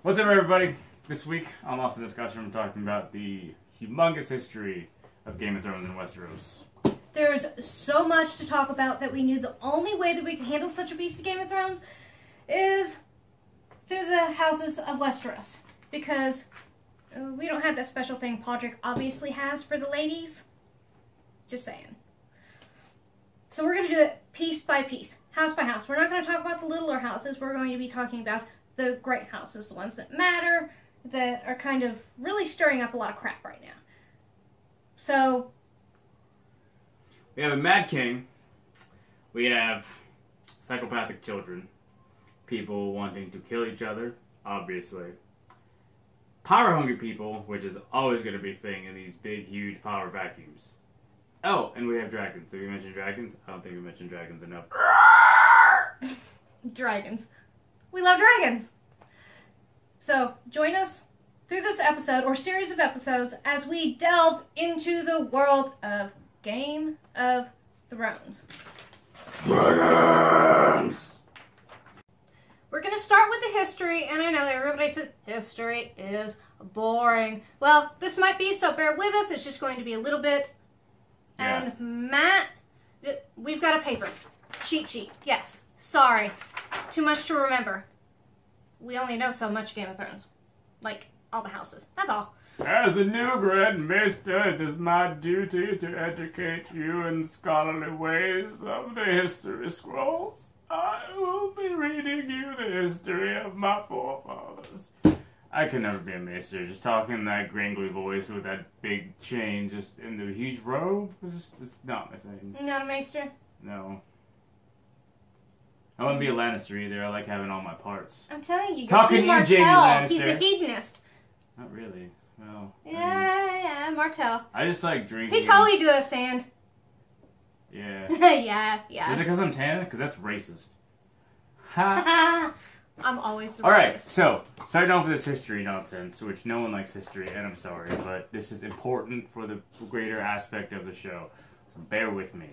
What's up, everybody? This week on Lost in Discussion, I'm talking about the humongous history of Game of Thrones in Westeros. There's so much to talk about that we knew the only way that we could handle such a beast of Game of Thrones is through the houses of Westeros. Because we don't have that special thing Podrick obviously has for the ladies. Just saying. So we're going to do it piece by piece, house by house. We're not going to talk about the littler houses. We're going to be talking about the great houses, the ones that matter, that are kind of really stirring up a lot of crap right now. So we have a Mad King. We have psychopathic children. People wanting to kill each other, obviously. Power-hungry people, which is always going to be a thing in these big, huge power vacuums. Oh, and we have dragons. Did we mention dragons? I don't think we mentioned dragons enough. Dragons. We love dragons! So, join us through this episode, or series of episodes, as we delve into the world of Game of Thrones. Dragons! We're going to start with the history, and I know that everybody says history is boring. Well, this might be, so bear with us. It's just going to be a little bit. Yeah. And Matt, we've got a paper. Cheat sheet. Yes. Sorry. Too much to remember. We only know so much Game of Thrones. Like, all the houses. That's all. As a newbred mister, it is my duty to educate you in the scholarly ways of the history scrolls. I will be reading you the history of my forefathers. I could never be a maester, just talking that grangly voice with that big chain just in the huge robe. It's not my thing. Not a maester? No. I wouldn't be a Lannister either. I like having all my parts. I'm telling you, Talking to you, Jaime Lannister. He's a hedonist. Not really. Well. Yeah, Martell. I just like drinking. He totally do a sand. Yeah. yeah. Is it because I'm tan? Because that's racist. Ha. I'm always the racist. Alright, so, starting off with this history nonsense, which no one likes history, and I'm sorry, but this is important for the greater aspect of the show. So bear with me.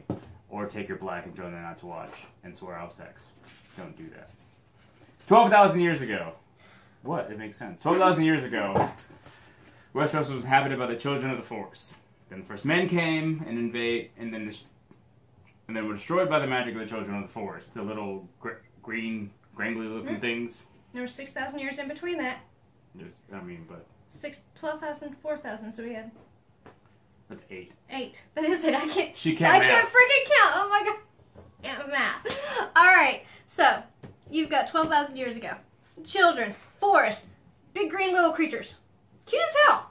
Or take your black and join the not to watch and swear off sex. Don't do that. 12,000 years ago. What? It makes sense. 12,000 years ago, Westeros was inhabited by the children of the forest. Then the first men came and then were destroyed by the magic of the children of the forest. The little green, grangly looking things. There were 6,000 years in between that. 12,000, 4,000, so we had... That's 8. 8. That is it. I can't math. freaking count. Oh my god. Can't math. Alright, so, you've got 12,000 years ago. Children, forest, big green little creatures. Cute as hell.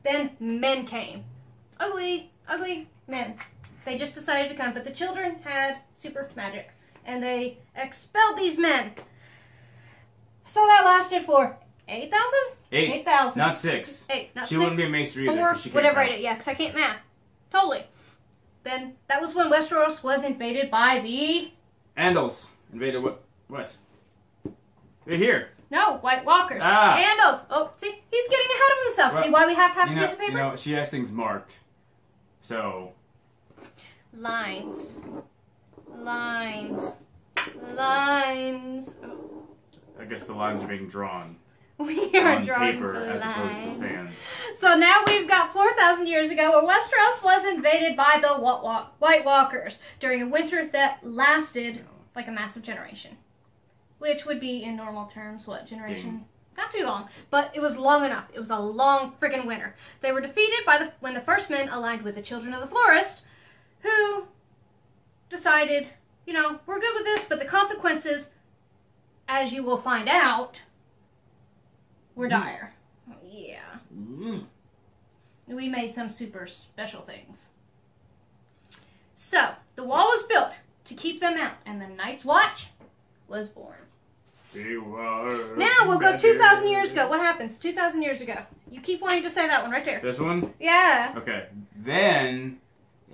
Then men came. Ugly men. They just decided to come, but the children had super magic. And they expelled these men. So that lasted for 8,000? 8,000. Not 6. 8, not 6. She wouldn't be a maester either. 4, whatever I did. Yeah, because I can't math. Totally. Then, that was when Westeros was invaded by the... Andals. Invaded what? They're here. No, White Walkers. Ah. Andals. Oh, see? He's getting ahead of himself. Well, see why we have to have a piece of paper? You know, she has things marked. So... Lines. I guess the lines are being drawn. We are on drawing paper the as lines. opposed to sand. So now we've got 4,000 years ago where Westeros was invaded by the White Walkers during a winter that lasted like a massive generation. Which would be, in normal terms, what generation? Not too long, but it was long enough. It was a long friggin' winter. They were defeated by when the first men aligned with the Children of the Forest, who decided, you know, we're good with this, but the consequences, as you will find out, were dire. Yeah. We made some super special things. So, the wall was built to keep them out, and the Night's Watch was born. Now we'll go 2,000 years ago. What happens 2,000 years ago? You keep wanting to say that one right there. This one? Yeah. Okay. Then,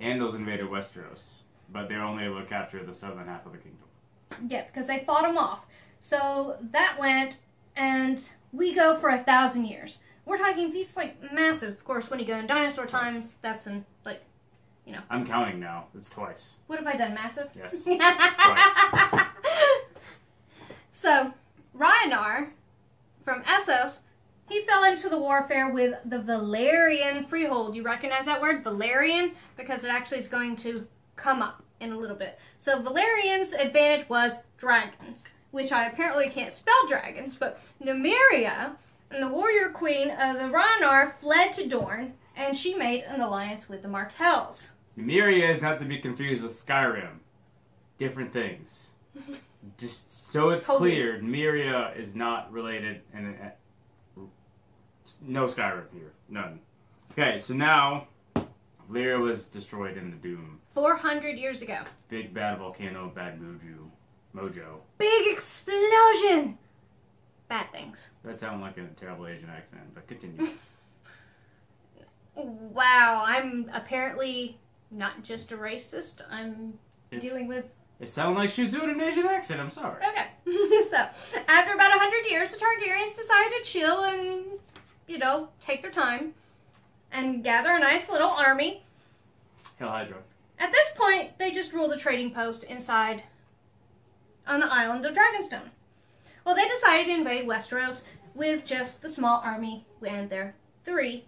Andals invaded Westeros, but they were only able to capture the southern half of the kingdom. Yeah, because they fought them off. So that went, and we go for 1,000 years. We're talking these, like, massive. Of course, when you go in dinosaur times, that's in, like, you know. I'm counting now. It's twice. What have I done? Massive? Yes. Twice. So, Ragnar, from Essos, he fell into the warfare with the Valyrian Freehold. You recognize that word, Valyrian? Because it actually is going to come up in a little bit. So, Valyrian's advantage was dragons, which I apparently can't spell dragons, but Nymeria, and the warrior queen of the Ragnar, fled to Dorne, and she made an alliance with the Martells. Nymeria is not to be confused with Skyrim. Different things. Just so it's clear, Nymeria is not related, and no Skyrim here. None. Okay, so now, Valyria was destroyed in the Doom. 400 years ago. Big bad volcano, bad mojo. Big explosion! Bad things. That sounds like a terrible Asian accent, but continue. Wow, I'm apparently not just a racist. I'm dealing with... It sounded like she was doing an Asian accent, I'm sorry. Okay. So, after about 100 years, the Targaryens decided to chill and, you know, take their time and gather a nice little army. Hail Hydra. At this point, they just ruled a trading post inside on the island of Dragonstone. Well, they decided to invade Westeros with just the small army and their three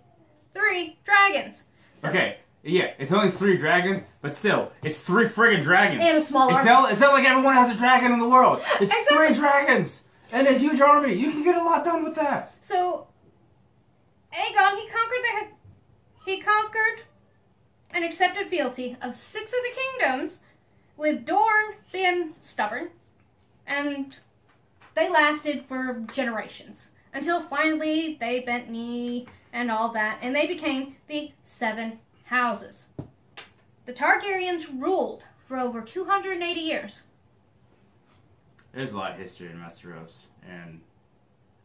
dragons. So, okay, yeah, it's only 3 dragons, but still, it's 3 friggin' dragons. And a small army. It's not like everyone has a dragon in the world. It's Exactly. 3 dragons and a huge army. You can get a lot done with that. So, Aegon, he conquered and accepted fealty of 6 of the kingdoms, with Dorne being stubborn, and they lasted for generations, until finally they bent knee and all that, and they became the 7 houses. The Targaryens ruled for over 280 years. There's a lot of history in Westeros, and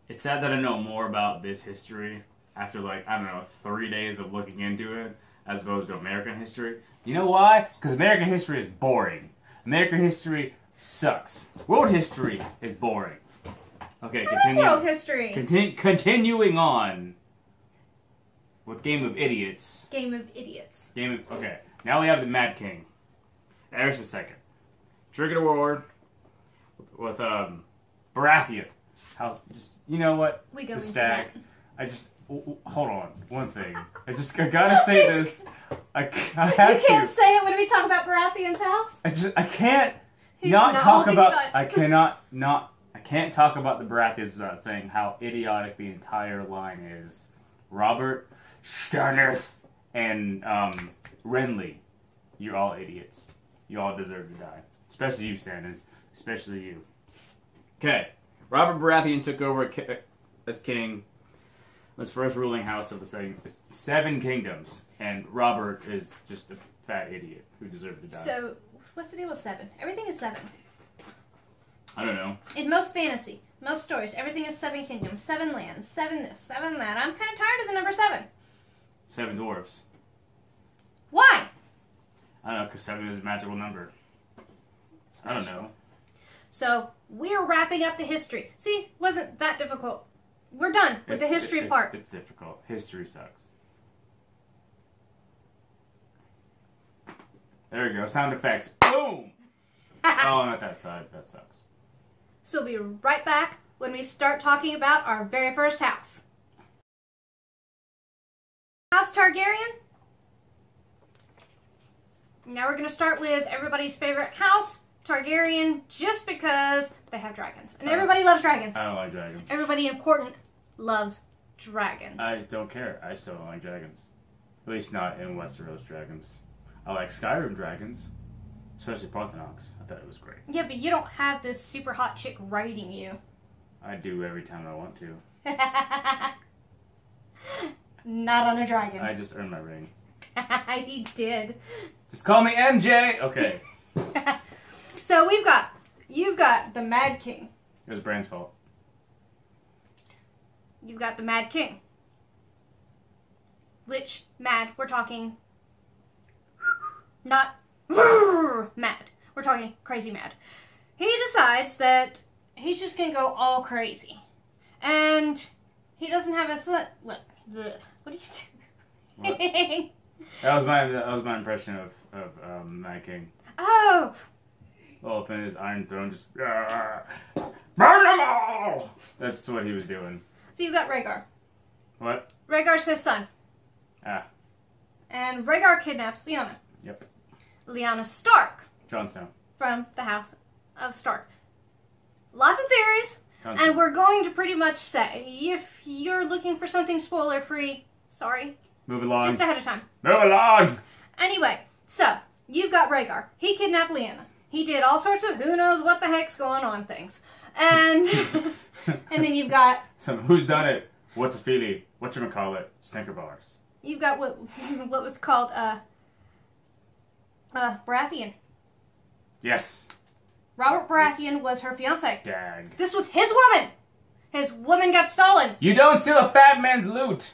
it's sad that I know more about this history after, like, I don't know, 3 days of looking into it, as opposed to American history. You know why? Because American history is boring. American history sucks. World history is boring. Okay, continue. World history. Continuing on with Game of Idiots. Game of Idiots. Okay, now we have the Mad King. Aerys II. Triggered a war with Baratheon. You know what? We go into stack. that. Hold on, one thing. I gotta say this. I have You can't say it when we talk about Baratheon's house. I can't He's not not talk holding about. it up. I can't talk about the Baratheons without saying how idiotic the entire line is. Robert, Stannis, and Renly, you're all idiots. You all deserve to die. Especially you, Stannis. Especially you. Okay, Robert Baratheon took over as king. Was first ruling house of the 7 kingdoms, and Robert is just a fat idiot who deserved to die. So, what's the deal with 7? Everything is 7. I don't know. In most fantasy, most stories, everything is 7 kingdoms, 7 lands, 7 this, 7 that. I'm kind of tired of the number 7. 7 dwarves. Why? I don't know, because 7 is a magical number. I don't know. So, we're wrapping up the history. See, wasn't that difficult. We're done with the history part. It's difficult. History sucks. There we go. Sound effects. Boom! Oh, not that side. That sucks. So we'll be right back when we start talking about our very first house. House Targaryen. Now we're going to start with everybody's favorite house, Targaryen, just because they have dragons. And everybody loves dragons. I don't like dragons. Everybody important loves dragons. I don't care. I still don't like dragons. At least not in Westeros dragons. I like Skyrim dragons. Especially Parthenos. I thought it was great. Yeah, but you don't have this super hot chick riding you. I do every time I want to. Not on a dragon. I just earned my ring. He did. Just call me MJ! Okay. So you've got the Mad King. It was Bran's fault. You've got the Mad King. Which mad? We're talking not mad. We're talking crazy mad. He decides that he's just gonna go all crazy, and he doesn't have a son. What are you doing? That was my impression of Mad King. Oh, All up in his Iron Throne, just burn them all. That's what he was doing. so you've got Rhaegar. What? Rhaegar's his son. Ah. And Rhaegar kidnaps Lyanna. Yep. Lyanna Stark Jon Snow. from the House of Stark. Lots of theories, Jon Snow. and we're going to pretty much say, if you're looking for something spoiler-free, sorry, Move along. just ahead of time. Move along. Anyway, so, you've got Rhaegar. He kidnapped Lyanna. He did all sorts of who knows what the heck's going on things. And and then you've got Who's done it? What's a feelie? Whatchamacallit? Snicker bars. You've got what was called Baratheon. Yes. Robert Baratheon was her fiance. Dag. This was his woman. His woman got stolen. You don't steal a fat man's loot,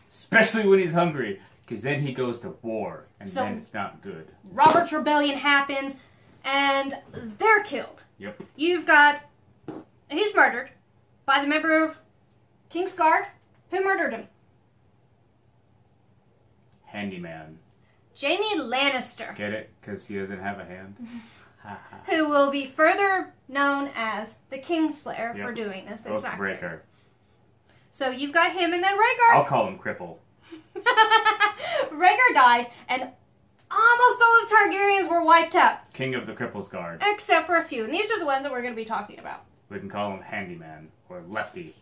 especially when he's hungry, because then he goes to war, and So- then it's not good. Robert's rebellion happens, and they're killed. Yep. You've got he's murdered by the member of King's Guard who murdered him. Handyman. Jaime Lannister, Get it? Because he doesn't have a hand. who will be further known as the Kingslayer for Yep. doing this. Exactly. Breaker. So you've got him, and then Rhaegar. I'll call him Cripple. Rhaegar died, and almost all of Targaryens were wiped out, King of the Cripples Guard. except for a few. And these are the ones that we're going to be talking about. We can call him Handyman or Lefty.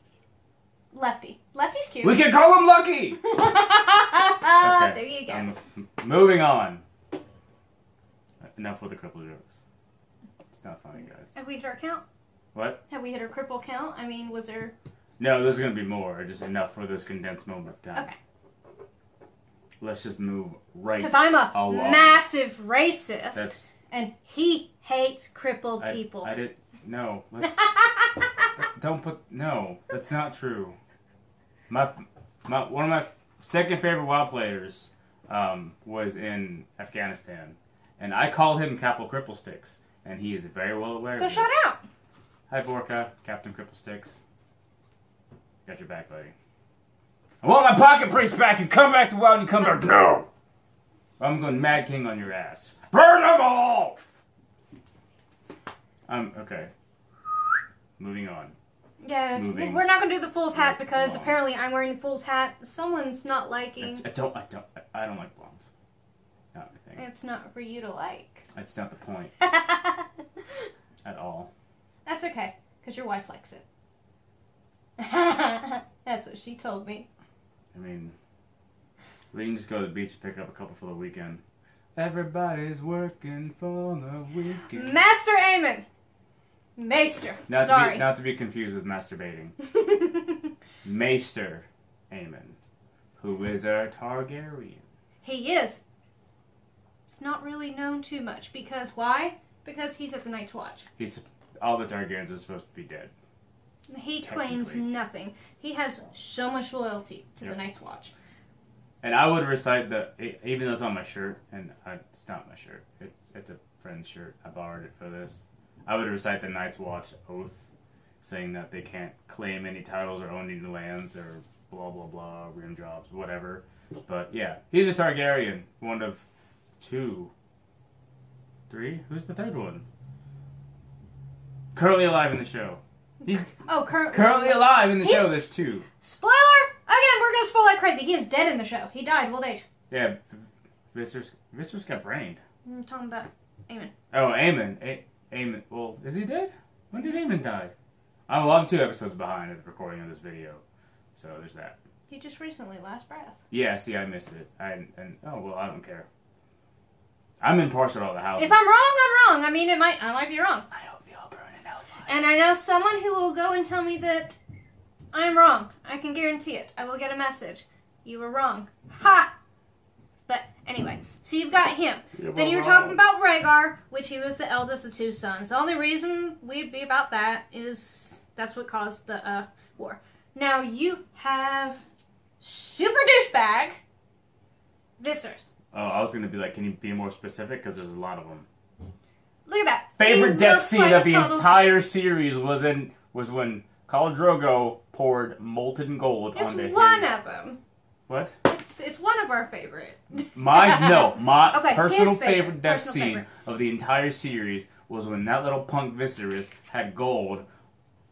Lefty. Lefty's cute. We can call him Lucky! Okay, There you go. Moving on. Enough with the cripple jokes. It's not funny, guys. Have we hit our count? What? Have we hit our cripple count? I mean, was there... No, there's going to be more. Just enough for this condensed moment of time. Okay. Let's just move right Because I'm a along. massive racist, That's... and he hates crippled people. I did... No. Let's... Don't put... No. That's not true. One of my second favorite WoW players was in Afghanistan. And I call him Captain Cripplesticks. And he is very well aware So of shout this. out. Hi, Vorka. Captain Cripplesticks. Got your back, buddy. I want my pocket priest back. You come back to WoW and you come back. No! I'm going Mad King on your ass. Burn them all! Okay. Moving on. Yeah, Moving. we're not going to do the fool's hat because along. apparently I'm wearing the fool's hat. Someone's not liking... I don't like blondes. Not my thing. It's not for you to like. That's not the point at all. That's okay, because your wife likes it. That's what she told me. I mean, we can just go to the beach and pick up a couple for the weekend. Everybody's working for the weekend. Master Aemon. Maester. Sorry. Not to be confused with masturbating. Maester Aemon, who is a Targaryen. He is. It's not really known too much because why? Because he's at the Night's Watch. All the Targaryens are supposed to be dead. He claims Technically. nothing. He has so much loyalty to the Yep. Night's Watch. And I would recite even though it's on my shirt, and it's not my shirt. It's a friend's shirt. I borrowed it for this. I would recite the Night's Watch oath, saying that they can't claim any titles or own any lands or blah blah blah, rim jobs, whatever. But yeah, he's a Targaryen, one of 2, 3. Who's the third one? Currently alive in the show. He's currently alive in the show. There's 2. Spoiler! Again, we're gonna spoil like crazy. He is dead in the show. He died of old age. Yeah, Viserys got brained. I'm talking about Aemon. Oh, Aemon. Aemon. Well, is he dead? When did Aemon die? I'm 2 episodes behind at the recording of this video, so there's that. He just recently, last breath. Yeah, see, I missed it. I don't care. I'm impartial to all the houses. If I'm wrong, I'm wrong. I mean, I might be wrong. I hope they all burn in hellfire. And I know someone who will go and tell me that I'm wrong. I can guarantee it. I will get a message. You were wrong. Ha! But Anyway, so you've got him. Then you were talking about Rhaegar, which he was the eldest of 2 sons. The only reason we'd be about that is that's what caused the war. Now you have super douchebag Viserys. Oh, I was gonna be like, can you be more specific? Because there's a lot of them. Look at that. Favorite He death looks scene like of a the total- entire series was when Khal Drogo poured molten gold It's onto one his... of them. What? It's one of our favorite. My Okay, personal his favorite, death personal scene favorite. of the entire series was when that little punk Viserys had gold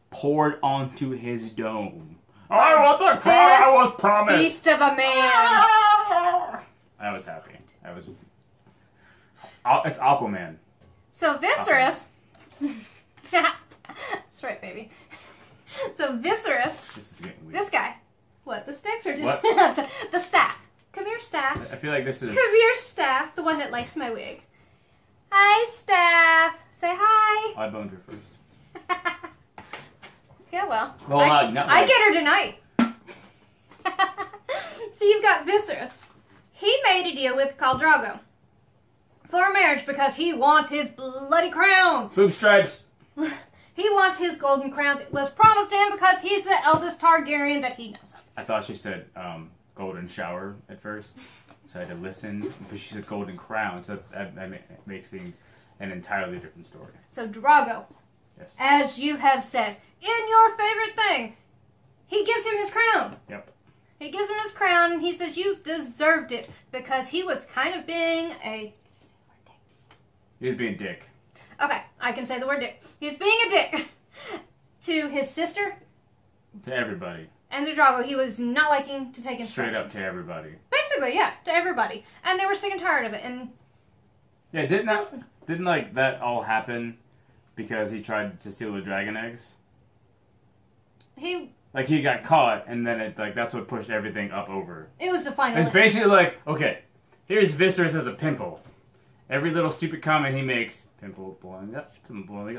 poured onto his dome. I want the crown I was promised! Beast of a man. I was happy. It's Aquaman. So Viserys. That's right, baby. So Viserys, This is getting weird. this guy. What, the sticks or just What? the staff? Come here, staff. I feel like this is... Come here, staff. The one that likes my wig. Hi, staff. Say hi. I boned her first. Yeah, well. Well, I not get her tonight. So you've got Viserys. He made a deal with Khal Drogo for marriage because he wants his bloody crown. Boob stripes. He wants his golden crown that was promised to him because he's the eldest Targaryen that he knows of. I thought she said golden shower at first, so I had to listen. But she said golden crown, so that makes things an entirely different story. So Drogo, Yes. as you have said, in your favorite thing, he gives him his crown. Yep. He gives him his crown and he says, you deserved it because he was kind of being a... He was being dick. Okay, I can say the word dick. He was being a dick to his sister To everybody. and to Drogo. He was not liking to take instructions. Straight up to everybody. Basically, yeah, to everybody. And they were sick and tired of it. And Yeah, didn't like that all happen because he tried to steal the dragon eggs? he... Like he got caught, and then that's what pushed everything up over. It was the final... It's basically like, okay, here's Viserys as a pimple. Every little stupid comment he makes, pimple blowing up,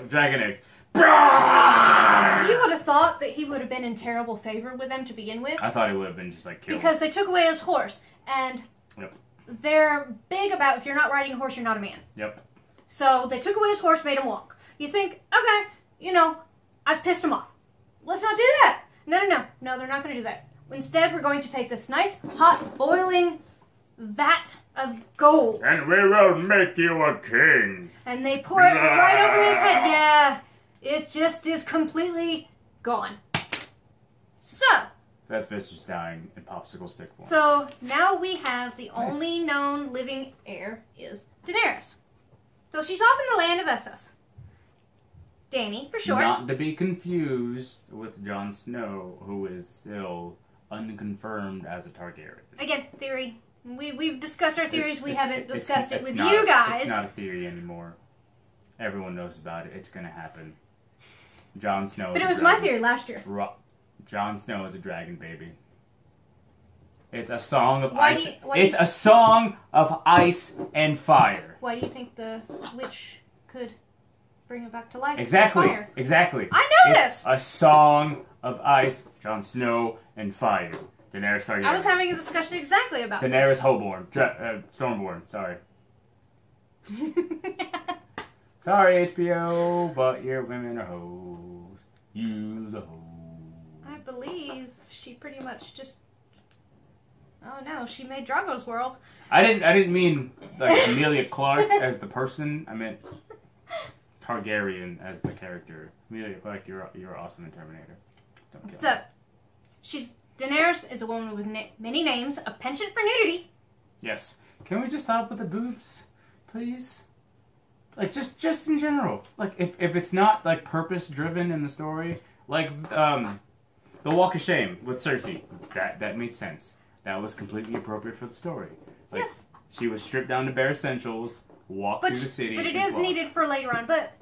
dragon eggs. You would have thought that he would have been in terrible favor with them to begin with. I thought he would have been just like killed. Because they took away his horse. And Yep. they're big about if you're not riding a horse, you're not a man. Yep. So they took away his horse, made him walk. You think, okay, I've pissed him off. Let's not do that. No, they're not going to do that. Instead, we're going to take this nice, hot, boiling vat of gold. And we will make you a king. And they pour it right over his head. Yeah, it just is completely gone. So, That's Viserys dying in popsicle stick form. so now we have the only known living heir is Daenerys. So she's off in the land of Essos. Dany, for short. Not to be confused with Jon Snow, who is still unconfirmed as a Targaryen. Again, theory. We've discussed our theories. We haven't discussed it it's with not- you guys. It's not a theory anymore. Everyone knows about it. It's gonna happen. Jon Snow. But is it a was my dragon. theory last year. Jon Snow is a dragon baby. It's a song of Why ice. do you- why do It's you- a song of ice and fire. Why do you think the witch could bring it back to life? Exactly. Fire? Exactly. I know It's this! a song of ice, Jon Snow, and fire. Daenerys Targaryen. I was having a discussion exactly about Daenerys Hoborn. Stormborn. Sorry. Sorry, HBO, but your women are hoes. Use a hoe. I believe she pretty much just... Oh no, she made Drogo's world. I didn't mean like Amelia Clark as the person. I meant Targaryen as the character. Amelia Clark, you're awesome in Terminator. Don't kill So, Daenerys is a woman with many names, a penchant for nudity. Yes. Can we just stop with the boobs, please? Like just in general. Like if it's not like purpose driven in the story, like the Walk of Shame with Cersei, that made sense. That was completely appropriate for the story. Like, Yes. She was stripped down to bare essentials, walked through the city. But it and is walked. needed for later on. But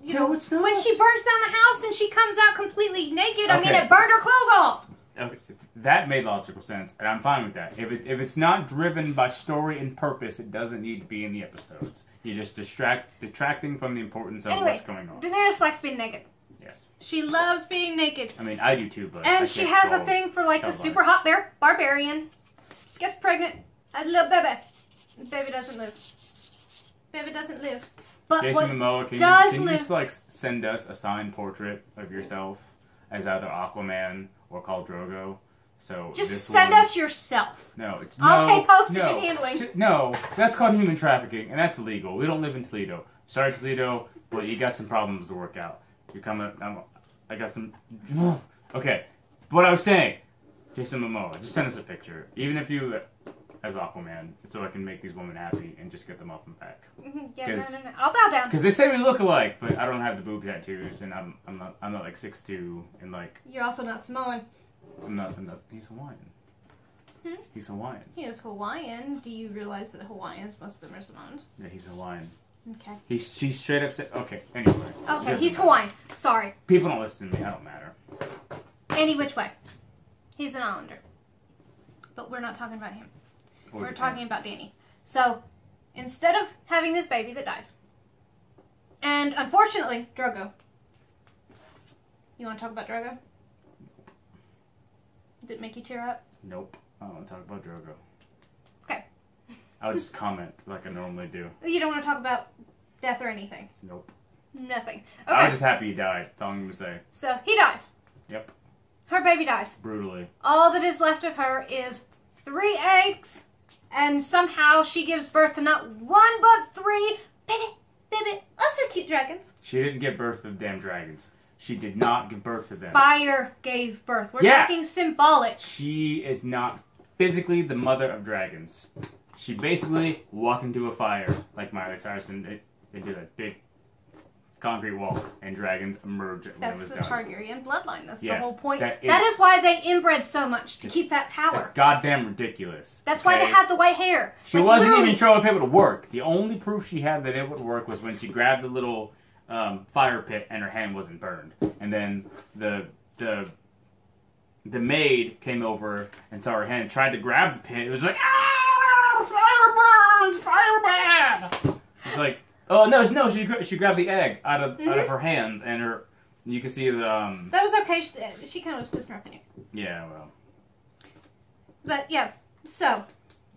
you No, know, it's not. when she burns down the house and she comes out completely naked, I mean, Okay. it burned her clothes off. Okay, that made logical sense, and I'm fine with that. If it's not driven by story and purpose, it doesn't need to be in the episodes. You're just detracting from the importance of Anyway, what's going on. Daenerys likes being naked. Yes. She loves being naked. I mean, I do too, but I And she can't has a go thing for like the televised. super hot barbarian. She gets pregnant, has a little baby. Baby doesn't live. Baby doesn't live. But Jason what Momoa, can does you live... just like send us a signed portrait of yourself as either Aquaman or Khal Drogo? So Just this send one... us yourself. No, I'll no, pay postage no. and handling. No, that's called human trafficking, and that's illegal. We don't live in Toledo. Sorry, Toledo, but you got some problems to work out. You're coming. I got some. Okay, what I was saying, Jason Momoa, just send us a picture, even if you, as Aquaman, so I can make these women happy and just get them off and back. Yeah, no. I'll bow down. Because they say we look alike, but I don't have the boob tattoos, and I'm not like 6'2", and like You're also not Samoan. I'm not. He's Hawaiian. He's Hawaiian. He is Hawaiian. Do you realize that Hawaiians, most of them are Samoans? Yeah, he's Hawaiian. Okay. She straight up said, okay, anyway. Okay, he's Hawaiian. Sorry. People don't listen to me, I don't matter. Any which way. He's an islander. But we're not talking about him. Or We're Japan. talking about Danny. So, instead of having this baby that dies, and unfortunately, Drogo. You want to talk about Drogo? Did it make you tear up? Nope, I don't want to talk about Drogo. Okay. I'll just comment like I normally do. You don't want to talk about death or anything? Nope. Nothing. I was Okay, just happy he died, that's all I'm going to say. so he dies. Yep, Her baby dies. brutally. All that is left of her is 3 eggs, and somehow she gives birth to not 1 but 3 baby, also cute dragons. She didn't give birth to the damn dragons. She did not give birth to them. Fire gave birth. We're Yeah. talking symbolic. She is not physically the mother of dragons. She basically walked into a fire like Miley Cyrus, and they did a big concrete wall, and dragons emerged when That's it was the done. Targaryen bloodline. That's Yeah, the whole point. that That is- is why they inbred so much, to keep that power. That's goddamn ridiculous. That's why they okay? had the white hair. She Like, wasn't literally, even sure if it would work. The only proof she had that it would work was when she grabbed the little fire pit and her hand wasn't burned. And then the maid came over and saw her hand, tried to grab the pit. It was like, ah, fire burns, fire bad. It's like, oh no, she grabbed the egg out of her hands, and you can see the that was okay. She kind of was pissing her off anyway. yeah, well, But yeah, so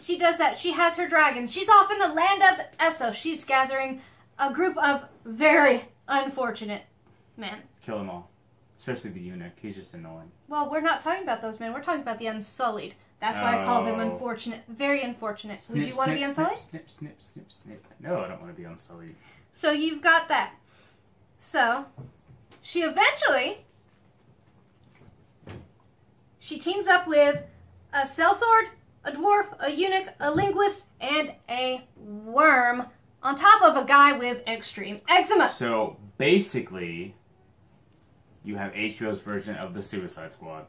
she does that. She has her dragons. She's off in the land of Essos. She's gathering a group of very unfortunate men. kill them all, especially the eunuch. He's just annoying. Well, we're not talking about those men. We're talking about the Unsullied. That's why I call them Oh. unfortunate. Very unfortunate. Would Snip, you want to be snip, Unsullied? Snip, snip, snip, snip. No, I don't want to be Unsullied. So you've got that. So she eventually teams up with a sellsword, a dwarf, a eunuch, a linguist, and a worm on top of a guy with extreme eczema. So basically, you have HBO's version of the Suicide Squad.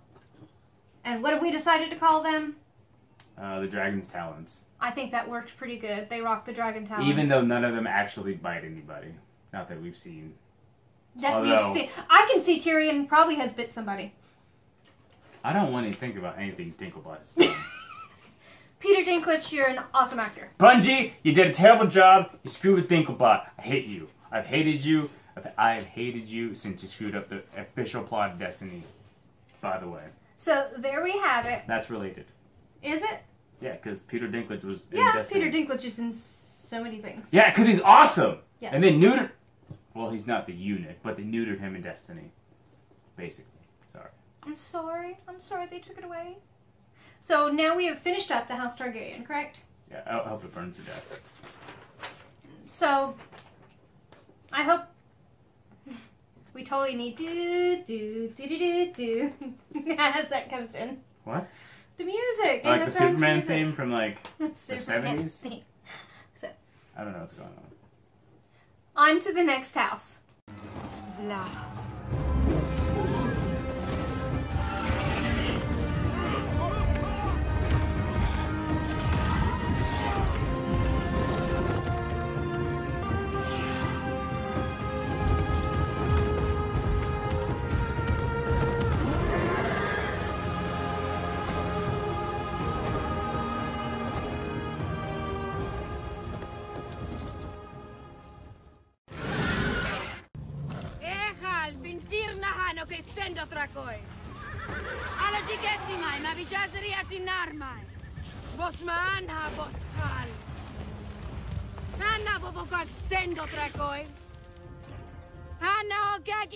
And what have we decided to call them? The Dragon's Talons. I think that worked pretty good. They rock the dragon talons. Even though none of them actually bite anybody. Not that we've seen. that although- we've seen. I can see Tyrion probably has bit somebody. I don't want to think about anything Dinklebot has done. Peter Dinklage, you're an awesome actor. Bungie, you did a terrible job. You screwed with Dinklebot. I hate you. I've hated you. I've hated you since you screwed up the official plot of Destiny. By the way. So there we have it. That's related. Is it? Yeah, because Peter Dinklage was in Yeah, Destiny. Peter Dinklage is in so many things. Yeah, because he's awesome. Yes. And they neutered... Well, he's not the eunuch, but they neutered him in Destiny. Basically. Sorry. I'm sorry. I'm sorry they took it away. So now we have finished up the House Targaryen, correct? Yeah, I hope it burns to death. So I hope we totally need do as that comes in. What? The music. Game Like of the Thrones Superman music. theme from, like, It's the Superman 70s? theme. So I don't know what's going on. on to the next house. Vla. Ehal, bintirna hano kay sendo trakoy. Ala jigesimai, mavijazeri atinarmai. Bosman ha boskal. Hanna vovokak sendo trakoi. Hanna o kak